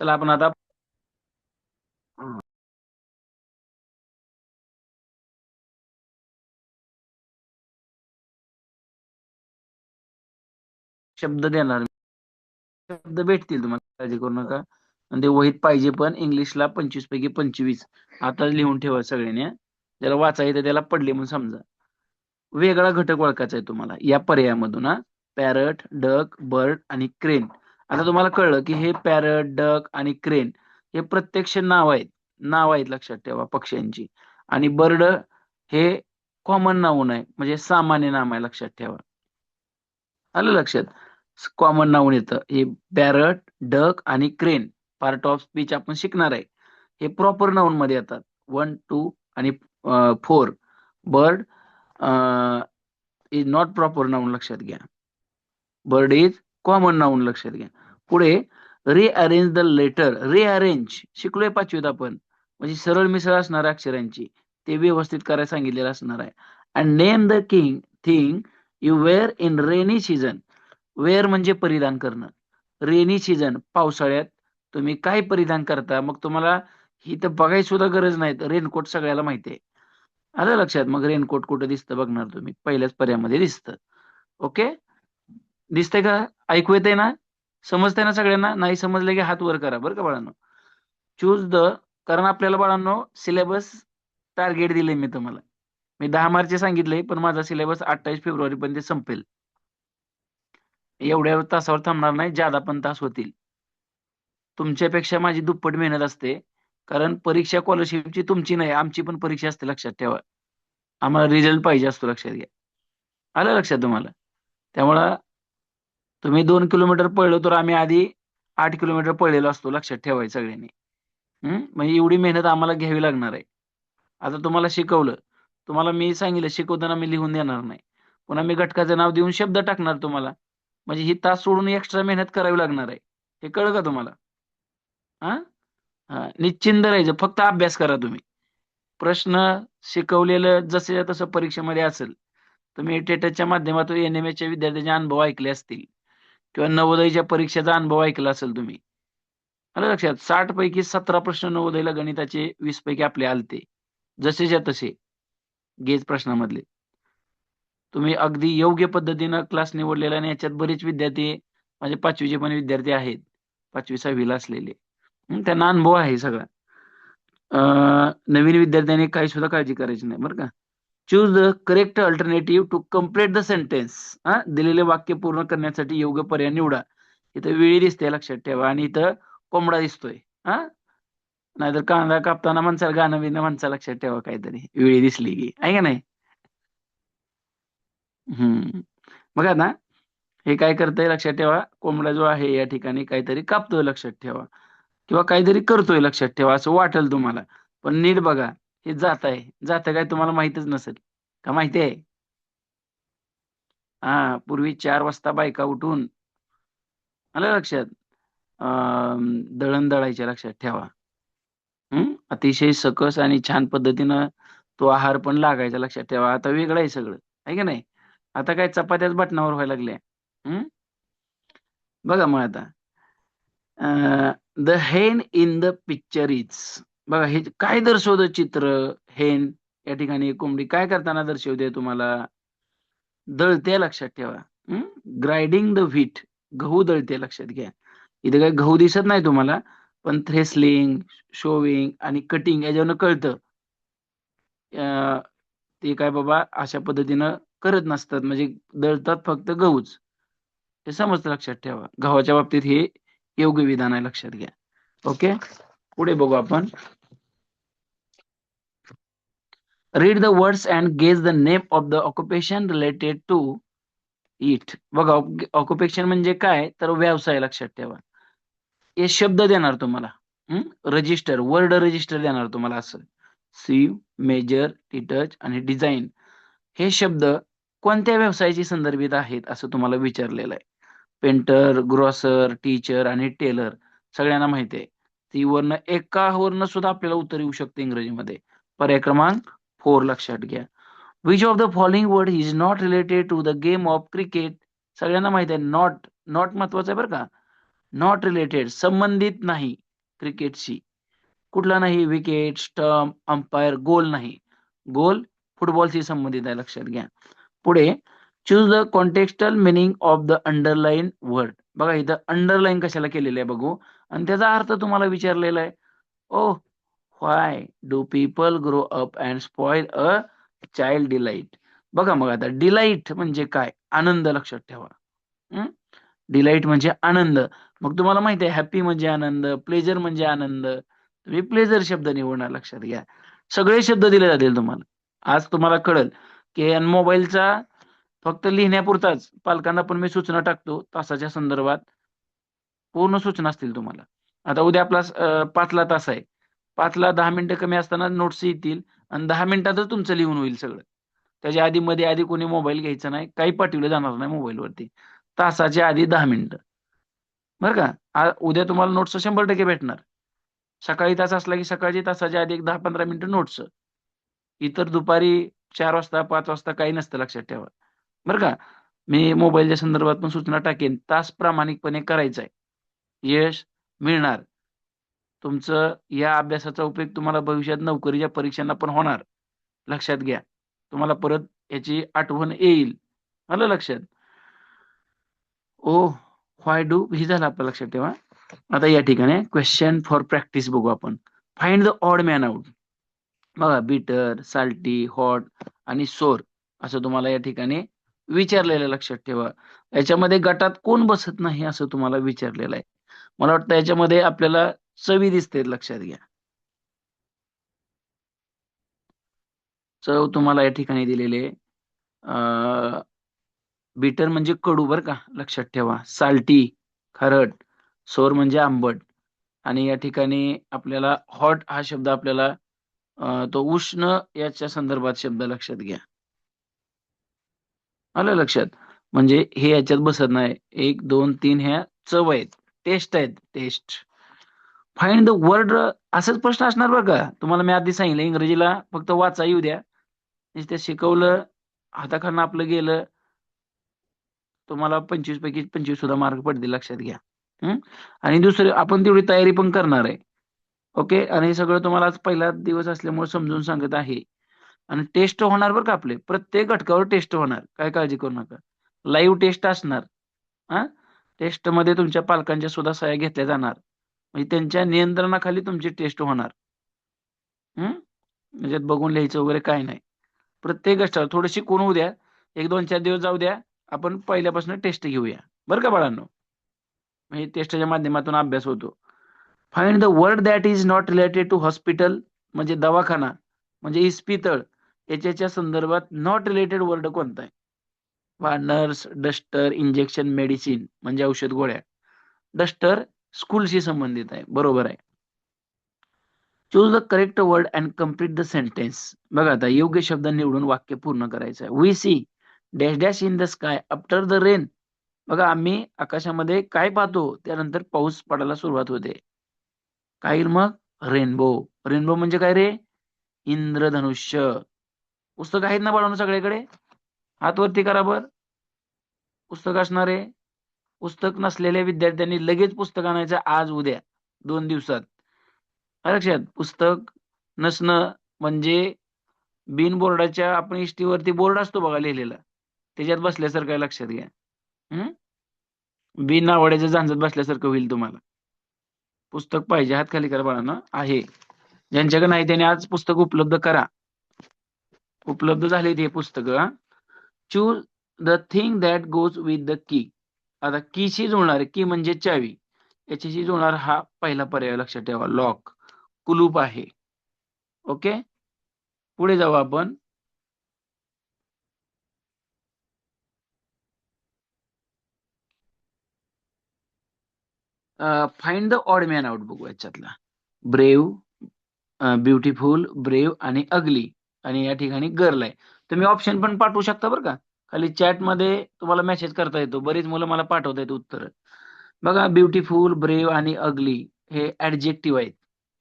चला आपण आता अं, शब्द देणार. शब्द भेटतील तुम्हाला, काळजी करू नका. आणि ते वहीत पाहिजे, पण इंग्लिशला 25 पैकी 25 आता लिहून ठेवा सगळ्यांनी हं. ज्याला वाचा येतं त्याला पडले म्हणून समजा. वेगळा घटक ओळखायचा आहे तुम्हाला या पर्यायामधून हा. पॅरट, डक, बर्ड आणि क्रेन. आता तुम्हाला कळलं की हे पॅरट, डक आणि क्रेन हे प्रत्यक्ष नाव आहेत लक्षात ठेवा पक्ष्यांची. आणि बर्ड हे कॉमन नाऊन आहे, म्हणजे सामान्य नाम आहे लक्षात ठेवा. आलं लक्षात. कॉमन नाऊन येतं हे. पॅरट, डक आणि क्रेन पार्ट ऑफ स्पीच आपण शिकणार आहे. हे प्रॉपर नाऊन मध्ये येतात. 1, 2 आणि 4. Bird is not proper noun लक्षात घ्या. बर्ड इज कॉमन नाऊन लक्षात घ्या. पुढे रिअरेंज द लेटर. रिअरेंज शिकलोय पाचवीत आपण, म्हणजे सरळ मिसळ असणार अक्षरांची, ते व्यवस्थित करायला सांगितलेलं असणार आहे. And name the king thing you wear in rainy season. Wear म्हणजे परिधान करणं. रेनी सीझन पावसाळ्यात तुम्ही काय परिधान करता, मग तुम्हाला ही तर बघायची सुद्धा गरज नाही. रेनकोट सगळ्याला माहिती आहे. आलं लक्षात. मग रेनकोट कुठं दिसतं बघणार तुम्ही, पहिल्याच पर्यायामध्ये दिसतं. ओके. दिसतंय का? ऐकू येतंय ना? समजतंय ना सगळ्यांना? नाही समजलं की हात वर करा बरं का बाळांनो. Choose the. कारण आपल्याला बाळांनो सिलेबस टार्गेट दिले मी तुम्हाला. मी 10 मार्च सांगितले, पण माझा सिलेबस 28 फेब्रुवारी पर्यंत संपेल. एवढ्या तासावर थांबणार नाही, ज्यादा पण तास होतील. तुमच्यापेक्षा माझी दुप्पट मेहनत असते. कारण परीक्षा स्कॉलरशिपची तुमची नाही, आमची पण परीक्षा असते लक्षात ठेवा. आम्हाला रिझल्ट पाहिजे असतो लक्षात घ्या. आलं लक्षात तुम्हाला? त्यामुळं तुम्ही 2 किलोमीटर पळलो तर आम्ही आधी 8 किलोमीटर पळलेलो असतो लक्षात ठेवायचं सगळ्यांनी. म्हणजे एवढी मेहनत आम्हाला घ्यावी लागणार आहे. आता तुम्हाला शिकवलं. तुम्हाला मी सांगितलं शिकवताना मी लिहून देणार नाही. पुन्हा मी घटकाचं नाव देऊन शब्द टाकणार तुम्हाला. म्हणजे ही तास सोडून एक्स्ट्रा मेहनत करावी लागणार आहे. हे कळलं का तुम्हाला? हां? हां. निश्चिंत राहायचं. फक्त अभ्यास करा तुम्ही. प्रश्न शिकवलेलं जसंच्या तसं परीक्षेमध्ये असेल. तुम्ही टेटच्या माध्यमातून एन-एम-एसच्या विद्यार्थ्यांचे अनुभव ऐकले असतील किंवा नवोदयच्या परीक्षेचा अनुभव ऐकला असेल तुम्ही. आलं लक्षात. 60 पैकी 17 प्रश्न नवोदयला गणिताचे 20 पैकी आपले आलते. जसेच्या तसे गेज प्रश्नामधले. तुम्ही अगदी योग्य पद्धतीनं क्लास निवडलेला आणि याच्यात बरेच विद्यार्थी माझे 5वी पण विद्यार्थी आहेत. 5वी 6वी असलेले. त्यांना अनुभव आहे सगळा. अ, नवीन विद्यार्थ्यांनी काही सुद्धा काळजी करायची नाही बरं का. Choose the correct alternative to complete the sentence. दिलेले वाक्य पूर्ण करण्यासाठी योग्य पर्याय निवडा. इथं वेळी दिसते लक्षात ठेवा, आणि इथं कोंबडा दिसतोय. हा. नाहीतर कांदा कापताना माणसाला गाणं बिणं म्हणसा लक्षात ठेवा काहीतरी, वेळी दिसली की, आहे का नाही? हम्म. बघा ना, हे काय करतंय लक्षात ठेवा. कोंबडा जो आहे या ठिकाणी काहीतरी कापतोय लक्षात ठेवा, किंवा काहीतरी करतोय लक्षात ठेवा, असं वाटेल तुम्हाला. पण नीट बघा. हे जात काय तुम्हाला माहितच नसेल का? माहिती आहे? पूर्वी 4 वाजता बायका उठून, आलं लक्षात, दळण दळायच्या लक्षात ठेवा. अतिशय सकस आणि छान पद्धतीनं तो आहार पण लागायचा लक्षात ठेवा. आता वेगळं आहे सगळं, आहे का नाही? आता काय चपात्याच बटनावर व्हायला लागल्या. हं. बघा मग आता, द हेन इन द पिक्चर इज. बघा हे काय दर्शवतं चित्र. हेन या ठिकाणी कोंबडी काय करताना दर्शवते तुम्हाला? दळते लक्षात ठेवा. Grinding the wheat. गहू दळते लक्षात घ्या. इथे काही गहू दिसत नाही तुम्हाला, पण थ्रेसलिंग, शोविंग आणि कटिंग याच्यावरनं कळतं. अ, ते काय बाबा अशा पद्धतीनं करत नसतात, म्हणजे दळतात फक्त गहूच. हे समजतं लक्षात ठेवा. गव्हाच्या बाबतीत हे योग्य विधान आहे लक्षात घ्या. ओके. पुढे बघू आपण. Read the words and guess the name of the occupation related to it. बघा, ऑक्युपेशन म्हणजे काय, तर व्यवसाय लक्षात ठेवा. हे शब्द देणार तुम्हाला. रजिस्टर, वर्ड रजिस्टर देणार तुम्हाला असं. सीव, मेजर, टिटच आणि डिझाइन हे शब्द कोणत्या व्यवसायाशी संदर्भित आहेत असं तुम्हाला विचारलेलं आहे. पेंटर, ग्रॉसर, टीचर आणि टेलर सगळ्यांना माहिती आहे. ती वरनं एकावरनं सुद्धा आपल्याला उत्तर येऊ शकते इंग्रजीमध्ये. पर्याय क्रमांक 4 लक्षात घ्या. Which of the following word is not related to the game of cricket. सगळ्यांना माहिती आहे. नॉट, नॉट महत्वाचं आहे बरं का. नॉट रिलेटेड, संबंधित नाही. क्रिकेटशी. कुठला नाही, विकेट, स्टंप, अंपायर, गोल नाही. गोल फुटबॉलशी संबंधित आहे, लक्षात घ्या. पुढे choose the contextual meaning of the underline word. बघा इथं अंडरलाईन कशाला केलेलं आहे बघू, आणि त्याचा अर्थ तुम्हाला विचारलेला आहे. Oh why do people grow up and spoil a child delight. बघा मग आता डिलाइट म्हणजे काय, आनंद, लक्षात ठेवा. डिलाइट म्हणजे आनंद. मग तुम्हाला माहिती आहे हॅपी म्हणजे आनंद, प्लेजर म्हणजे आनंद. तुम्ही प्लेजर शब्द निवडणार, लक्षात घ्या. सगळे शब्द दिले जातील तुम्हाला. आज तुम्हाला कळेल की मोबाईलचा फक्त लिहिण्यापुरताच पालकांना पण मी सूचना टाकतो तासाच्या संदर्भात. पूर्ण सूचना असतील तुम्हाला. आता उद्या आपला 5ला तास आहे. 5ला 10 मिनिटं कमी असताना नोट्स येतील आणि 10 मिनिटातच तुमचं लिहून होईल सगळं. त्याच्या आधी मध्ये आधी कोणी मोबाईल घ्यायचा नाही, काही पाठवलं जाणार नाही मोबाईलवरती. तासाच्या आधी 10 मिनिटं. बरं का. उद्या तुम्हाला नोट्स 100% भेटणार. सकाळी तास असला की सकाळची तासाच्या आधी एक 10-15 मिनिटं नोट्स. इतर दुपारी 4 वाजता 5 वाजता काही नसतं, लक्षात ठेवा. बरं का. मी मोबाईलच्या संदर्भात पण सूचना टाकेन. तास प्रामाणिकपणे करायचा आहे. यश मिळणार. तुमचं या अभ्यासाचा उपयोग तुम्हाला भविष्यात नोकरीच्या परीक्षांना पण होणार. लक्षात घ्या. तुम्हाला परत याची आठवण येईल. आलं लक्षात? ओह! व्हाय डू हे झालं आपलं, लक्षात ठेवा. आता या ठिकाणी क्वेश्चन फॉर प्रॅक्टिस बघू आपण. Find the odd man out. बघा बिटर, साल्टी, हॉट आणि सोर असं तुम्हाला या ठिकाणी विचारलेलं, लक्षात ठेवा. याच्यामध्ये गटात कोण बसत नाही असं तुम्हाला विचारलेलं आहे. मला वाटतं याच्यामध्ये आपल्याला चवी दिसते, लक्षात घ्या. चव तुम्हाला या ठिकाणी दिलेली आहे. बिटर म्हणजे कडू बरं का, लक्षात ठेवा. साल्टी खारट, सोर म्हणजे आंबट. आणि या ठिकाणी आपल्याला हॉट हा शब्द आपल्याला तो उष्ण याच्या संदर्भात शब्द, लक्षात घ्या. आलं लक्षात? म्हणजे हे याच्यात बसत नाही. 1, 2, 3 ह्या चव आहेत, टेस्ट आहेत, टेस्ट. Find the word. असाच प्रश्न असणार बरं का. तुम्हाला मी आधी सांगितलं इंग्रजीला फक्त वाचा येऊ द्या. नुसतं शिकवलं, हाताखालनं आपलं गेलं, तुम्हाला 25 पैकी 25 सुद्धा मार्क पडतील, लक्षात घ्या. हं. आणि दुसरं आपण तेवढी तयारी पण करणार आहे. ओके. आणि हे सगळं तुम्हाला आज पहिला दिवस असल्यामुळे समजून सांगत आहे. आणि टेस्ट होणार बरं का आपले. प्रत्येक घटकावर टेस्ट होणार. काही काळजी करू नका. लाईव्ह टेस्ट असणार. हां. टेस्टमध्ये तुमच्या पालकांच्या सुद्धा सह्या घेतल्या जाणार. म्हणजे त्यांच्या नियंत्रणाखाली तुमची टेस्ट होणार. हं. म्हणजे बघून लिहायचं वगैरे काही नाही. प्रत्येक गोष्टीवर थोडं शिकून होऊ द्या. 1, 2, 4 दिवस जाऊ द्या. आपण पहिल्यापासून टेस्ट घेऊया. बरं का बाळांनो. म्हणजे टेस्टच्या माध्यमातून अभ्यास होतो. Find the word that is not related to hospital म्हणजे दवाखाना म्हणजे इस्पितळ. याच्या संदर्भात नॉट रिलेटेड वर्ड कोणता आहे? पहा नर्स, डस्टर, इंजेक्शन, मेडिसिन म्हणजे औषध गोळ्या. डस्टर स्कूलशी संबंधित आहे. बरोबर आहे. Choose the correct word and complete the sentence. बघा आता योग्य शब्द निवडून वाक्य पूर्ण करायचं आहे. We see dash dash in the sky after the rain. बघा आम्ही आकाशामध्ये काय पाहतो, त्यानंतर पाऊस पडायला सुरुवात होते. काय येईल मग? रेनबो. रेनबो म्हणजे काय रे? इंद्रधनुष्य. पुस्तक आहेत ना बाळांनो सगळ्याकडे? हात वरती करा बरं. पुस्तक असणार आहे. पुस्तक नसलेल्या विद्यार्थ्यांनी लगेच पुस्तक आणायचं आज, उद्या 2 दिवसात. आलं लक्षात? पुस्तक नसणं म्हणजे बिनबोर्डाच्या आपण इष्टीवरती बोर्ड असतो बघा लिहिलेला. त्याच्यात बसल्यासारखं आहे, लक्षात घ्या. हं. बिन नावाड्याच्या झांजत बसल्यासारखं होईल तुम्हाला. पुस्तक पाहिजे. हात खाली करा बाळांनो. आहे. ज्यांच्याकडे नाही त्यांनी आज पुस्तक उपलब्ध करा. उपलब्ध झालेत हे पुस्तकं. Choose the thing that goes with the key. आता कीशी जुळणार आहे. की म्हणजे चावी. याच्याशी जुळणार हा पहिला पर्याय, लक्षात ठेवा. लॉक, कुलूप आहे. ओके. पुढे जाऊ आपण. Find the odd man out बघू याच्यातला. ब्रेव्ह, ब्युटिफुल, ब्रेव्ह आणि अगली आणि या ठिकाणी गर्ल आहे. तुम्ही ऑप्शन पण पाठवू शकता बरं का. खाली चॅटमध्ये तुम्हाला मेसेज करता येतो. बरीच मुलं मला पाठवता येत उत्तरं. बघा ब्युटिफुल, ब्रेव्ह आणि अगली हे ॲडजेक्टिव्ह आहेत.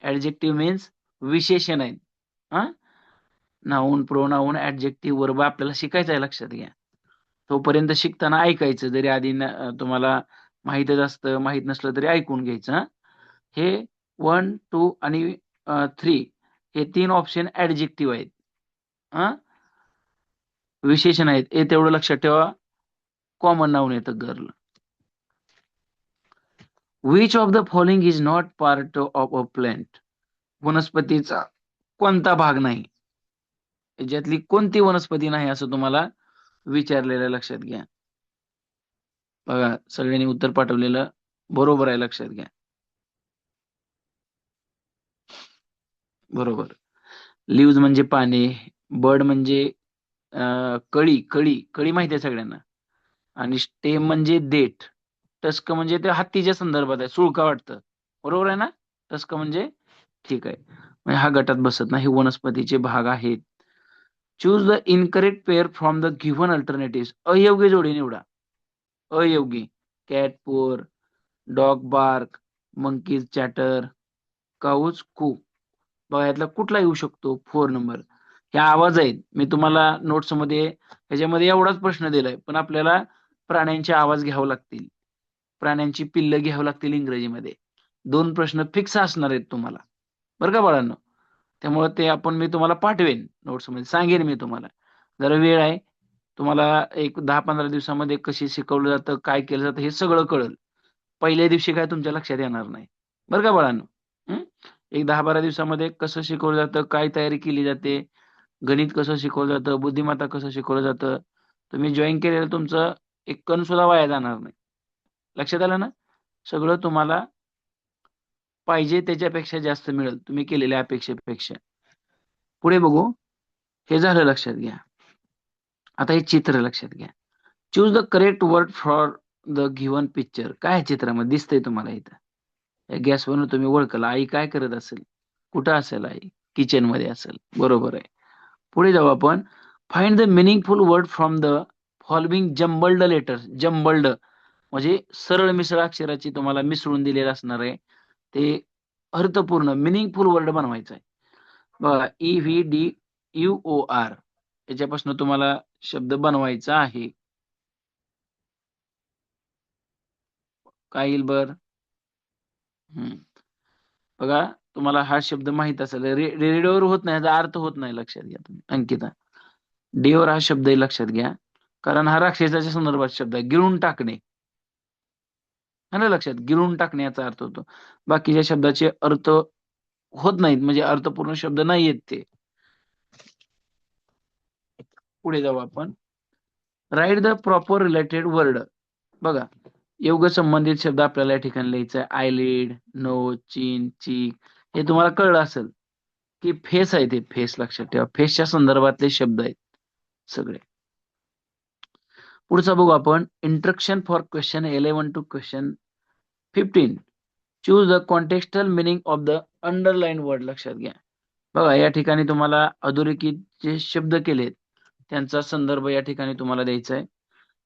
ॲडजेक्टिव्ह मीन्स विशेषण आहेत. हां. नाऊन, प्रोनाऊन, ॲडजेक्टिव्ह, वर्ब आपल्याला शिकायचं आहे, लक्षात घ्या. तोपर्यंत शिकताना ऐकायचं. जरी आधी तुम्हाला माहीतच असतं, माहीत नसलं तरी ऐकून घ्यायचं हां. हे 1, 2 आणि 3 हे 3 ऑप्शन ऍडजेक्टिव्ह आहेत. हा, विशेषण आहेत हे तेवढं लक्षात ठेवा. कॉमन नाऊन येतं girl. Which of the following is not part of a plant. वनस्पतीचा कोणता भाग नाही, याच्यातली कोणती वनस्पती नाही असं तुम्हाला विचारलेलं, लक्षात घ्या. बघा सगळ्यांनी उत्तर पाठवलेलं बरोबर आहे, लक्षात घ्या. बरोबर. लिव्ज म्हणजे पाने, बर्ड म्हणजे कळी, कळी कळी माहिती आहे सगळ्यांना, आणि स्टेम म्हणजे देठ, टस्क म्हणजे ते हत्तीच्या संदर्भात आहे, सुळका वाटतं. बरोबर आहे ना? टस्क म्हणजे, ठीक आहे. म्हणजे हा गटात बसत नाही, हे वनस्पतीचे भाग आहेत. Choose the incorrect pair from the given alternative. अयोग्य जोडी निवडा. अयोग्य. Cat purr, dog bark, monkeys chatter, cows coo. बघा यातला कुठला येऊ शकतो? 4 नंबर. हे आवाज आहेत. मी तुम्हाला नोट्स मध्ये ह्याच्यामध्ये एवढाच प्रश्न दिलाय, पण आपल्याला प्राण्यांचे आवाज घ्यावे लागतील, प्राण्यांची पिल्लं घ्यावी लागतील इंग्रजीमध्ये. 2 प्रश्न फिक्स असणार आहेत तुम्हाला, बरं का बाळांनो. त्यामुळे ते मी तुम्हाला पाठवेन नोट्स मध्ये, सांगेन मी तुम्हाला. जरा वेळ आहे, तुम्हाला एक 10-15 दिवसामध्ये कशी शिकवलं जातं, काय केलं जातं हे सगळं कळेल. पहिल्या दिवशी काय तुमच्या लक्षात येणार नाही, बरं का बाळांनो. हं? एक 10-12 दिवसामध्ये कसं शिकवलं जातं, काय तयारी केली जाते, गणित कसं शिकवलं जातं, बुद्धिमत्ता कसं शिकवलं जातं, तुम्ही जॉईन केलेलं तुमचं एक कण सुद्धा वाया जाणार नाही. लक्षात आलं ना? सगळं तुम्हाला पाहिजे त्याच्यापेक्षा जास्त मिळेल, तुम्ही केलेल्या अपेक्षेपेक्षा. पुढे बघू. हे झालं, लक्षात घ्या. आता हे चित्र लक्षात घ्या. Choose the correct word for the given picture. काय आहे चित्रामध्ये दिसतंय तुम्हाला इथं? या गॅसवरून तुम्ही ओळखलं, आई काय करत असेल? कुठं असेल आई? किचन मध्ये असेल. बरोबर आहे. पुढे जाऊ आपण. Find the meaningful word from the following jumbled letters. Jumbled म्हणजे सरळ मिसळ अक्षराची तुम्हाला मिसळून दिलेलं असणार आहे. ते अर्थपूर्ण मिनिंगफुल वर्ड बनवायचा आहे. बघा EVDUOR याच्यापासून तुम्हाला शब्द बनवायचा आहे. काय येईल बर? बघा तुम्हाला हा शब्द माहित असेल, रेडिओवर होत नाही, याचा अर्थ होत नाही, लक्षात घ्या तुम्ही. अंकिता, डेवर हा शब्द लक्षात घ्या, कारण हा राक्षसाच्या संदर्भात शब्द आहे. गिळून टाकणे, आलं लक्षात? गिळून टाकणे याचा अर्थ होतो. बाकीच्या शब्दाचे अर्थ होत नाहीत, म्हणजे अर्थपूर्ण शब्द नाही आहेत ते. पुढे जाऊ आपण. Write the proper related word. बघा योग संबंधित शब्द आपल्याला या ठिकाणी लिहायचा आहे. आयलिड, नोज, चिन, चीक. हे तुम्हाला कळलं असेल की फेस आहे, ते फेस लक्षात ठेवा. फेसच्या संदर्भातले शब्द आहेत सगळे. पुढचा बघू आपण. Instruction for question 11 to question 15. Choose the contextual meaning of the underline word. लक्षात घ्या. बघा या ठिकाणी तुम्हाला अधोरेखित जे शब्द केलेत त्यांचा संदर्भ या ठिकाणी तुम्हाला द्यायचा आहे.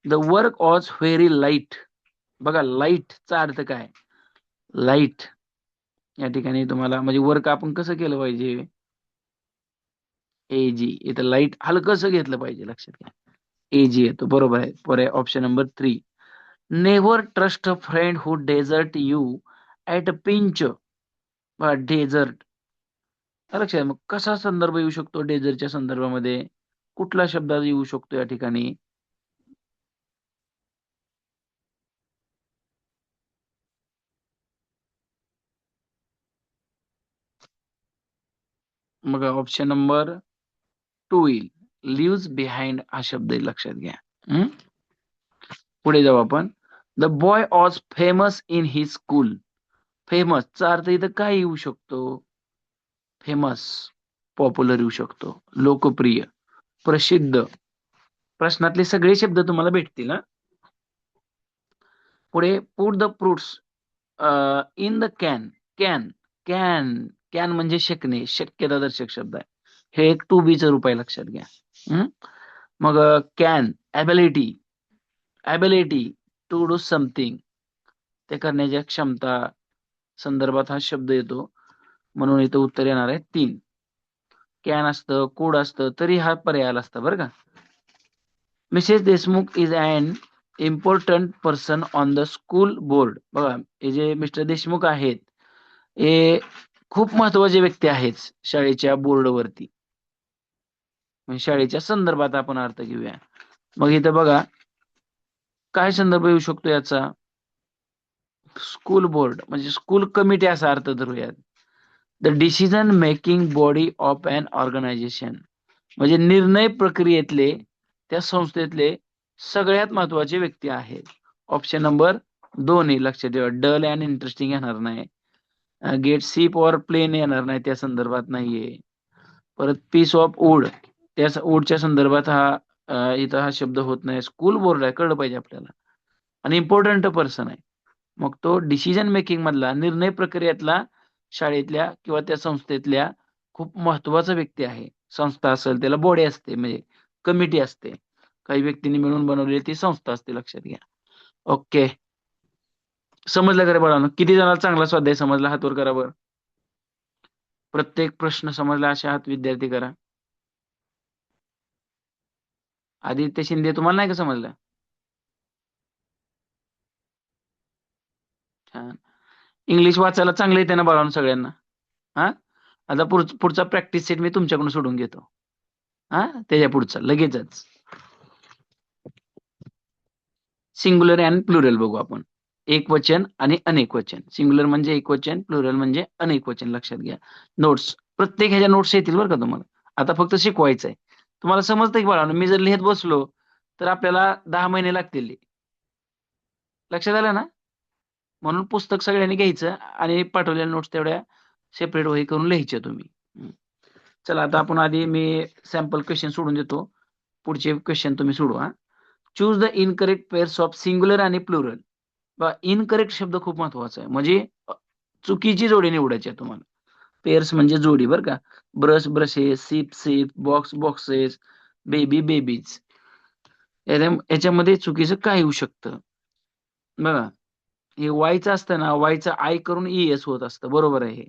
The work was very light. बघा लाईटचा अर्थ काय? लाईट या ठिकाणी तुम्हाला म्हणजे वर्क आपण कसं केलं पाहिजे? एजी. इथं लाईट हलकसं घेतलं पाहिजे, लक्षात घ्या. एजी येतो, बरोबर आहे. पुढे option number 3. Never trust a friend who desert you at a pinch. Desert लक्षात. मग कसा संदर्भ येऊ शकतो डेझर्टच्या संदर्भामध्ये? कुठला शब्द येऊ शकतो या ठिकाणी? मग ऑप्शन नंबर 2 येईल. लिव्स बिहाइंड हा शब्द आहे, लक्षात घ्या. हम्म? पुढे जाऊ आपण. The boy was famous in his school. Famous चा अर्थ इथं काय येऊ शकतो? फेमस, पॉप्युलर येऊ शकतो, लोकप्रिय, प्रसिद्ध. प्रश्नातले सगळे शब्द तुम्हाला भेटतील ना. पुढे put the fruits in the can. Can, can, can म्हणजे शकणे, शक्यता दर्शक शब्द आहे. हे एक टू बीचं रूप आहे, लक्षात घ्या. हम्म? मग can, ability, ability to do something, ते करण्याच्या क्षमता संदर्भात हा शब्द येतो. म्हणून इथं उत्तर येणार आहे 3. कॅन असतं, कोड असतं, तरी हा पर्याय आला असता, बरं का. Mrs Deshmukh is an important person on the school board. बघा हे जे मिस्टर देशमुख आहेत हे खूप महत्वाचे व्यक्ती आहेच शाळेच्या बोर्डवरती. म्हणजे शाळेच्या संदर्भात आपण अर्थ घेऊया. मग इथं बघा काय संदर्भ येऊ शकतो याचा. स्कूल बोर्ड म्हणजे स्कूल कमिटी असा अर्थ धरूयात. The decision making body of an organisation म्हणजे निर्णय प्रक्रियेतले त्या संस्थेतले सगळ्यात महत्वाचे व्यक्ती आहेत. ऑप्शन नंबर 2 लक्षात ठेवा. डल अँड इंटरेस्टिंग येणार नाही. गेट सीप और प्लेन येणार नाही, त्या संदर्भात नाहीये. परत पीस ऑफ वूड त्या वूडच्या संदर्भात इथं हा शब्द होत नाही. स्कूल बोर्ड आहे, कळलं पाहिजे आपल्याला. आणि इम्पॉर्टंट पर्सन आहे. मग तो डिसिजन मेकिंग मधला निर्णय प्रक्रियेतला शाळेतल्या किंवा त्या संस्थेतल्या खूप महत्वाचा व्यक्ती आहे. संस्था असेल त्याला बॉडी असते, म्हणजे कमिटी असते. काही व्यक्तींनी मिळून बनवलेली ती संस्था असते, लक्षात घ्या. ओके, समजलं का रे बाळांनो? किती जणांना चांगला स्वाध्याय समजला? हात वर करा बरं. प्रत्येक प्रश्न समजला अशा हात विद्यार्थी करा. आदित्य शिंदे, तुम्हाला नाही का समजलं? छान. इंग्लिश वाचायला चांगलं येते ना बाळांनो सगळ्यांना? हा, आता पुढचा प्रॅक्टिस सेट मी तुमच्याकडून सोडून घेतो. हा, त्याच्या पुढचा लगेचच. सिंग्युलर अँड प्लुरल बघू आपण. एकवचन आणि अनेक वचन. सिंग्युलर म्हणजे एकवचन, प्लुरल म्हणजे अनेक वचन. लक्षात घ्या. नोट्स, प्रत्येक ह्याच्या नोट्स येतील बरं का तुम्हाला. आता फक्त शिकवायचंय. तुम्हाला समजतंय की बाळांनो, मी जर लिहित बसलो तर आपल्याला 10 महिने लागतील. लक्षात आलं ना? म्हणून पुस्तक सगळ्यांनी घ्यायचं आणि पाठवलेल्या नोट्स तेवढ्या सेपरेट वही करून लिहायच्या तुम्ही. चला, आता आपण आधी मी सॅम्पल क्वेश्चन सोडून देतो. पुढचे क्वेश्चन तुम्ही सोडवा. Choose the incorrect pairs of singular आणि प्लुरल. इनकरेक्ट शब्द खूप महत्वाचा आहे. म्हणजे चुकीची जोडी निवडायची आहे तुम्हाला. पेअर्स म्हणजे जोडी बरं का. Brush brushes, sip sip, box boxes, baby babies. याच्यामध्ये चुकीचं काय येऊ शकतं बघा. हे वायचं असतं ना, वायचं आय करून एस होत असतं. बरोबर आहे हे.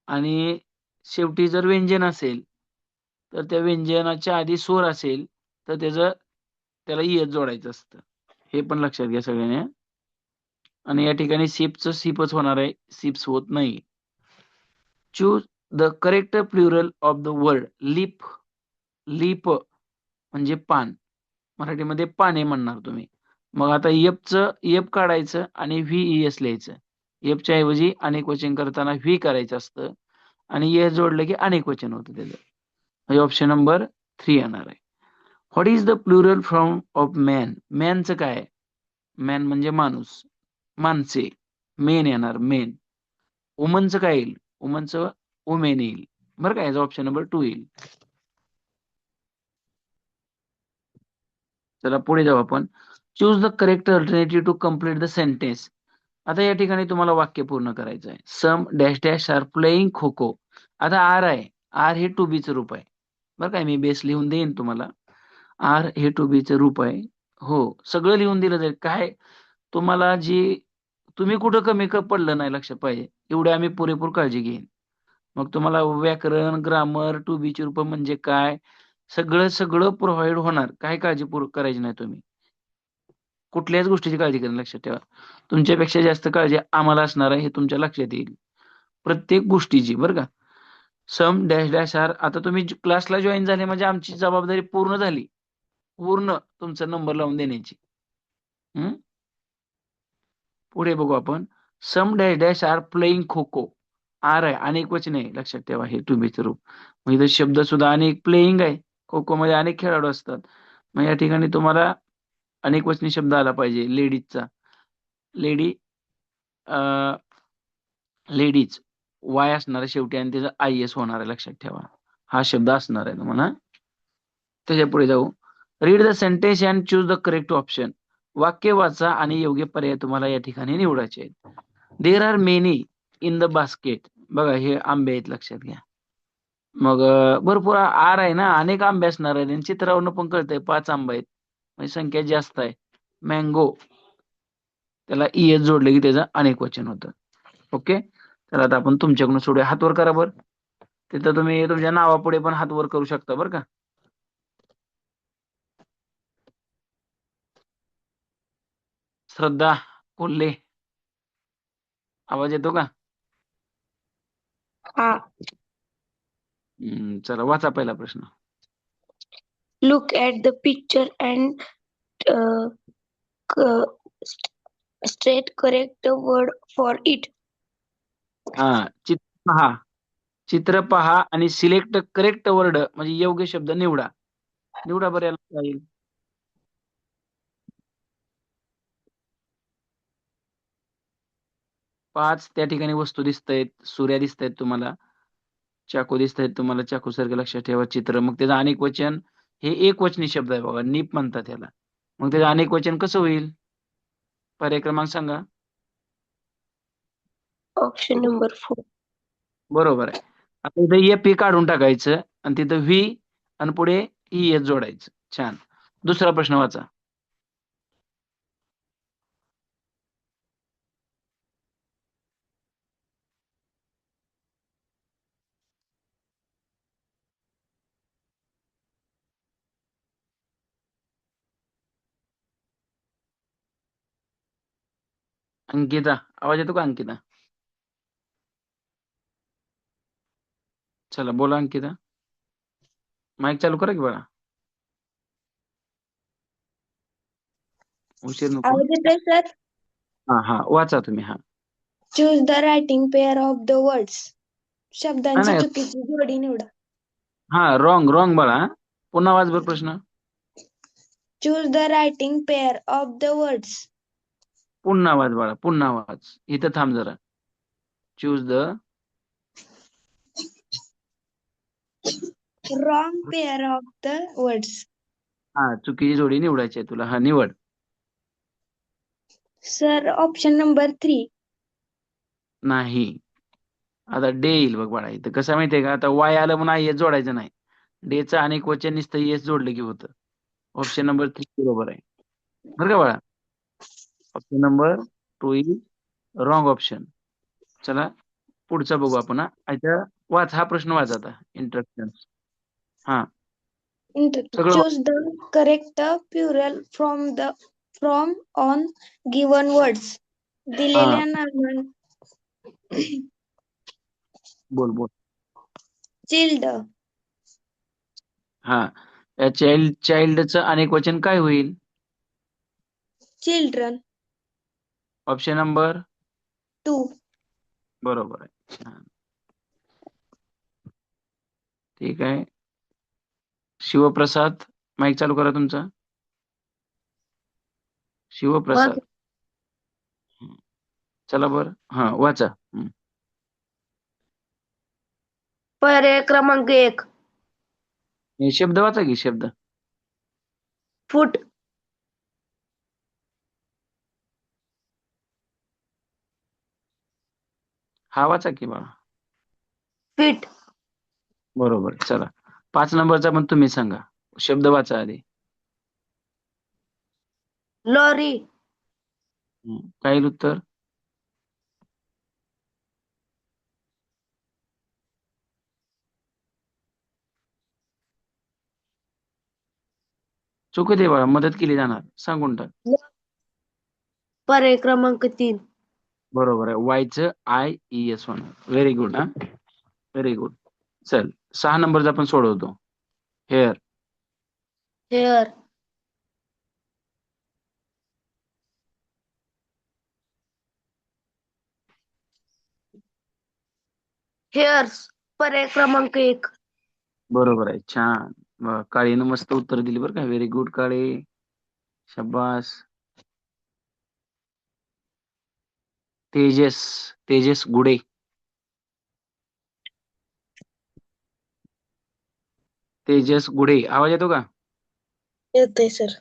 आणि शेवटी जर व्यंजन असेल तर त्या व्यंजनाच्या आधी स्वर असेल तर त्याला एस जोडायचं असतं. हे पण लक्षात घ्या सगळ्यांनी. आणि या ठिकाणी सिपचं सिपच होणार आहे, सिप्स होत नाही. Choose the correct plural of the word leap. Leap म्हणजे पान, मराठीमध्ये पाने म्हणणार तुम्ही. मग आता एफ काढायचं आणि व्ही एस लिहायचं. एफच्या ऐवजी अनेक वचन करताना व्ही करायचं असतं आणि एस जोडलं की अनेक वचन होतं त्याचं. म्हणजे ऑप्शन नंबर 3 येणार आहे. What is the plural form of man? मॅनचं काय? मॅन म्हणजे माणूस, माणसे. मेन येणार, मेन. वुमनचं काय येईल? वुमनचं वुमेन येईल. बरं का, याचा ऑप्शन नंबर 2 येईल. चला पुढे जाऊ आपण. Choose the correct alternative to complete the sentence. आता या ठिकाणी तुम्हाला वाक्य पूर्ण करायचं आहे. Some dash dash are playing kho kho. आता आर आहे, आर हे टू बीचं रूप आहे. बरं काय, मी बेस लिहून देईन तुम्हाला. आर हे टू बीचं रूप आहे. हो, सगळं लिहून दिलं जाईल. काय तुम्हाला जी तुम्ही कुठं कमी पडलं नाही लक्षात पाहिजे, एवढे आम्ही पुरेपूर काळजी घेईन. मग तुम्हाला व्याकरण, ग्रामर, टू बीची रूप म्हणजे काय, सगळं सगळं प्रोव्हाइड होणार. काय काळजी करायची नाही तुम्ही. कुठल्याच गोष्टीची काळजी करा, लक्षात ठेवा. तुमच्यापेक्षा जास्त काळजी आम्हाला असणार आहे, हे तुमच्या लक्षात येईल. प्रत्येक गोष्टीची बरं का. सम डॅश डॅश आर. आता तुम्ही क्लासला जॉईन झाले म्हणजे आमची जबाबदारी पूर्ण झाली. पूर्ण तुमचा नंबर लावून देण्याची. हम्म. पुढे बघू आपण. सम dash dash are playing kho kho. R आहे, अनेक वचन आहे, लक्षात ठेवा. हे टू बीचं रूप. मग इथं शब्द सुद्धा अनेक. प्लेइंग आहे, खो खो मध्ये अनेक खेळाडू असतात. मग या ठिकाणी तुम्हाला अनेक वचनी शब्द आला पाहिजे. लेडीजचा, लेडी, लेडीज वाय असणार आहे शेवटी आणि त्याचं आय एस होणार आहे, लक्षात ठेवा. हा शब्द असणार आहे तुम्हाला. त्याच्या पुढे जाऊ. Read the sentence and choose the correct option. वाक्य वाचा आणि योग्य पर्याय तुम्हाला या ठिकाणी निवडायचे आहेत. There are many in the basket. बघा, हे आंबे आहेत, लक्षात घ्या. मग भरपूर आर आहे ना, अनेक आंबे असणार आहेत आणि चित्रावरून पण कळतंय 5 आंबे आहेत, म्हणजे संख्या जास्त आहे. मँगो, त्याला ईएस जोडले की त्याचं अनेक वचन होतं. ओके, तर आता आपण तुमच्याकडून सोडूया. हात वर करा बरं. तिथं तुम्ही तुमच्या नावापुढे पण हात वर करू शकता बरं का. श्रद्धा कोल्हे, आवाज येतो का? हा. चला वाचा पहिला प्रश्न. Look at the picture and uh, straight correct the word for it. हा, चित्र पहा. चित्र पहा आणि सिलेक्ट करेक्ट वर्ड म्हणजे योग्य शब्द निवडा. निवडा बरं, याला काय येईल? 5 त्या ठिकाणी वस्तू दिसतायत, सूर्या दिसतायत तुम्हाला, चाकू दिसतायत तुम्हाला, चाकू सारखं लक्षात ठेवा. चित्र, मग त्याचं अनेक वचन, हे एक वचनी शब्द आहे बघा, नीप म्हणतात त्याला. मग त्याचं अनेक वचन कसं होईल? पर्याय क्रमांक सांगा. Option number 4. बरोबर आहे. आता इथं ए पी काढून टाकायचं आणि तिथं व्ही आणि पुढे ई एस जोडायचं. छान. दुसरा प्रश्न वाचा. अंकिता, आवाज येतो का अंकिता? चला बोला अंकिता. माईक चालू करा की बाळा. उशीर नको. आवाज येतोय सर? हा हा, वाचा तुम्ही. हा Choose the writing pair of the words. शब्दांची नाही, चुकीची जोडी निवडा. हा रॉंग रॉंग बाळा. पुन्हा वाच बरं प्रश्न. Choose the writing pair of the words. पुन्हा वाच बाळा, पुन्हा वाच. इथं थांब जरा. Choose the Wrong pair of the words. हा, चुकीची जोडी निवडायची आहे तुला. हा निवड. Sir, option number 3. नाही, आता डे येईल बघ बाळा. इथं कसं माहितीये का, आता वाय आलं म्हणून आय एस जोडायचं नाही. डेचं अनेक वचन नुसतं एस जोडलं की होतं. ऑप्शन नंबर 3 बरोबर आहे. बरं का बाळा? Option number 2 is wrong option. चला पुढचा बघू आपण. आता वाच, हा प्रश्न वाच आता. इंट्रक्शन. हा सगळं Choose the correct plural from on given words. हा दिलेल्या नामान बोल बोल. चिल्ड. हा, या चाइल्डचं अनेक वचन काय होईल? चिल्ड्रन. Option number 2. बरोबर आहे. छान. ठीक आहे. शिवप्रसाद, माईक चालू करा तुमचा. शिवप्रसाद. हं. चला बर, हा वाचा. पर्याय क्रमांक 1. हे शब्द वाचा की शब्द. फूट. हा वाचा की बाळा. फीट. बरोबर आहे. चला 5 नंबरचा पण तुम्ही सांगा. शब्द वाचा आधी. लॉरी. काय येईल उत्तर? चुकत आहे बाळा, मदत केली जाणार. सांगून टाक. पर्याय क्रमांक 3. बरोबर आहे. वायचं आय ई एस होणार. Very good. हा व्हेरी गुड. चल 6 नंबरचा पण सोडवतो. हेअर. हेअर. हेअर्स. पर्याय क्रमांक 1. बरोबर आहे. छान. काळीनं मस्त उत्तर दिली बरं का. व्हेरी गुड काळे. शाबास. तेजस, तेजस गुडे. तेजस गुडे, आवाज येतो का? येतोय सर.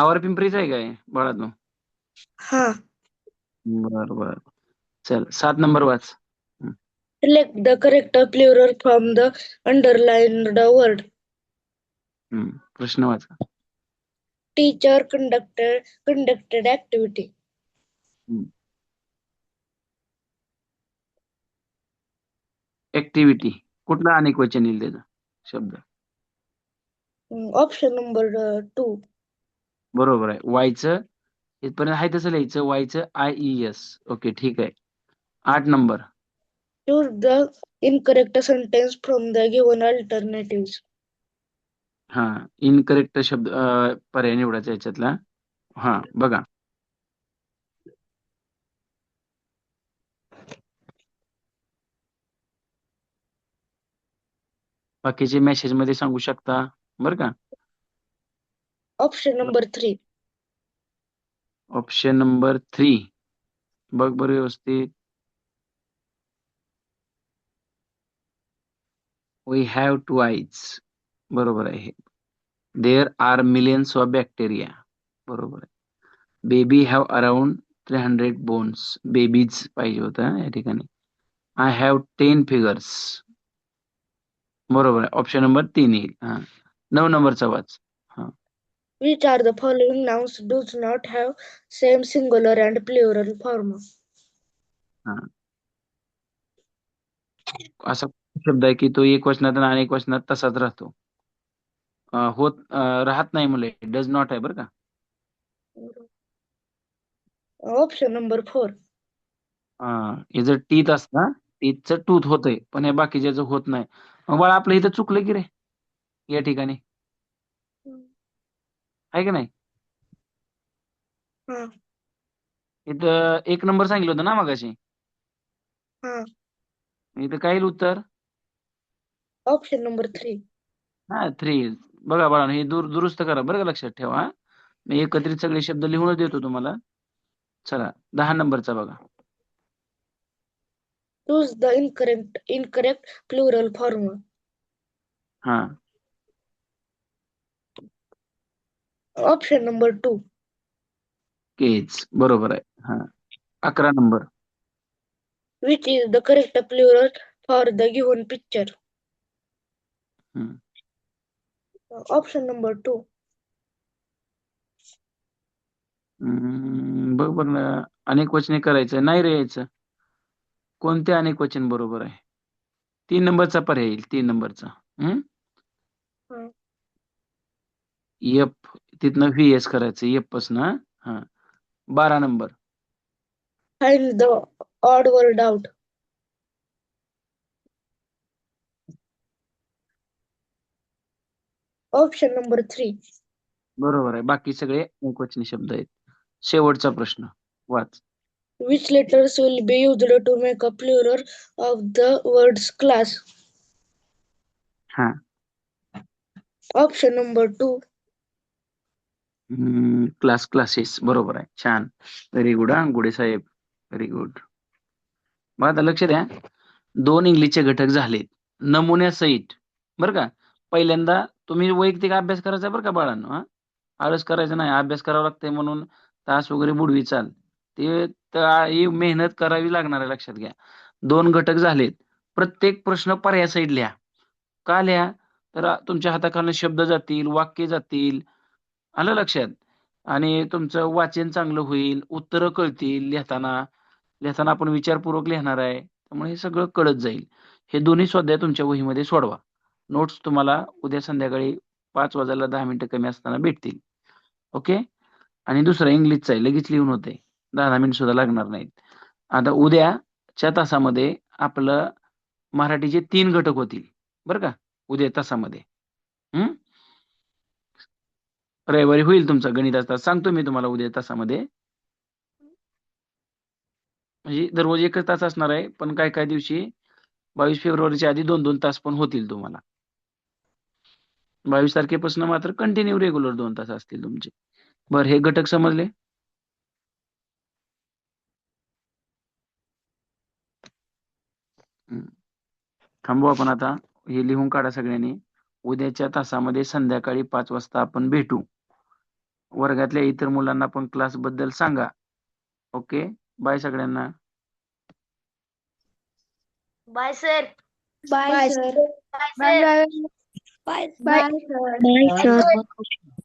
आवार पिंपरीच आहे काय बाळा तू? हा. बर बर. चल 7 number watch. Select the correct plural from the underlined word. प्रश्न वाचा. Teacher conducted activity. ऍक्टिव्हिटी, कुठला अनेक वचन येईल त्याचा शब्द? Option number 2. बरोबर आहे. वायचं इथपर्यंत आहे तसं लिहायचं, वायचं IES. ओके, ठीक आहे. 8 number. Choose the incorrect sentence from the given alternatives. हा, इनकरेक्ट शब्द पर्याय निवडायचा याच्यातला. हा, बघा. बाकीचे मेसेज मध्ये सांगू शकता बरं का. Option number 3. Option number 3. बघ बरं व्यवस्थित. We have two eyes. बरोबर आहे. There are millions of bacteria. बरोबर आहे. Baby have around 300 bones. Babies पाहिजे होतं या ठिकाणी. I have 10 figures. बरोबर आहे. ऑप्शन नंबर 3 येईल. हा, 9 नंबरचा वाच. हा, Which are the following nouns does not have same singular and plural form? हा. असा शब्द आहे की तो एक वचनात आणि अनेक वचनात तसाच राहतो. राहत नाही मुले. डज नॉट आहे बरं का. Option number 4. हे जर टीथ असता, टीथचं टूथ होतंय, पण हे बाकीच्याचं होत नाही. मग बाळा आपलं इथं चुकलं की रे या ठिकाणी, आहे की नाही. हा, इथं 1 नंबर सांगितलं होतं ना मगाशी. हा. इथं काय येईल उत्तर. Option number 3. हा, 3. बघा बाळा, हे दुरुस्त करा बरं का, लक्षात ठेवा. हा. मी एकत्रित सगळे शब्द लिहूनच देतो तुम्हाला. चला, 10 नंबरचा बघा. Choose the incorrect plural form. हा, Option number 2. केज. बरोबर आहे. हा, 11 number. Which is the correct plural for the given picture? हम्म. Option number 2. बघ बरं, अनेक वचने करायचं नाही रे यायचं. कोणते अनेक वचन बरोबर आहे. 3 नंबरचा पर्याय येईल. 3 नंबरचा. हा. एफ तिथनं VS करायचं एफ पासन. हा, 12 number. Find the odd word out. Option number 3. बरोबर आहे. बाकी सगळे एकवचनी शब्द आहेत. शेवटचा प्रश्न वाच. Which letters will be used to make a plural of the words class? हा, Option number 2. Class, classes. बरोबर आहे. छान, व्हेरी गुड. हा, गुडे साहेब, व्हेरी गुड. मग आता लक्ष द्या. 2 इंग्लिशचे घटक झालेत नमुन्यासहित बरं का. पहिल्यांदा तुम्ही वैयक्तिक अभ्यास करायचा बरं का बाळांनो. हा, आळस करायचं नाही. अभ्यास करावा लागतंय म्हणून तास वगैरे बुडवी चाल. ते ही मेहनत करावी लागणार आहे, लक्षात घ्या. 2 घटक झालेत. प्रत्येक प्रश्न पर्यायसहित लिहा. का लिहा, तर तुमच्या हाताखालून शब्द जातील, वाक्य जातील. आलं लक्षात. आणि तुमचं वाचन चांगलं होईल, उत्तरं कळतील लिहिताना. लिहिताना आपण विचारपूर्वक लिहिणार आहे, त्यामुळे हे सगळं कळत जाईल. हे दोन्ही स्वाध्याय तुमच्या वहीमध्ये सोडवा. नोट्स तुम्हाला उद्या संध्याकाळी 5 वाजायला 10 मिनिटं कमी असताना भेटतील. ओके. आणि दुसरं इंग्लिशचं आहे, लगेच लिहून होते. 10 मिनिट सुद्धा लागणार नाहीत. आता उद्याच्या तासामध्ये आपलं मराठीचे 3 घटक होतील बरं का, उद्या तासामध्ये. रविवारी होईल तुमचा गणिताचा तास. सांगतो मी तुम्हाला उद्या तासामध्ये. म्हणजे दररोज एकच तास असणार आहे, पण काय काय दिवशी 22 फेब्रुवारीच्या आधी 2-2 तास पण होतील तुम्हाला. 22 तारखेपासून मात्र कंटिन्यू रेग्युलर 2 तास असतील तुमचे. बरं, हे घटक समजले. थांबू आपण आता. हे लिहून काढा सगळ्यांनी. उद्याच्या तासामध्ये संध्याकाळी 5 वाजता आपण भेटू. वर्गातल्या इतर मुलांना पण क्लास बद्दल सांगा. ओके. बाय सगळ्यांना. Bye sir. Bye, sir. Bye Bye, sir. bye. Bye Bye, sir. Bye, sir.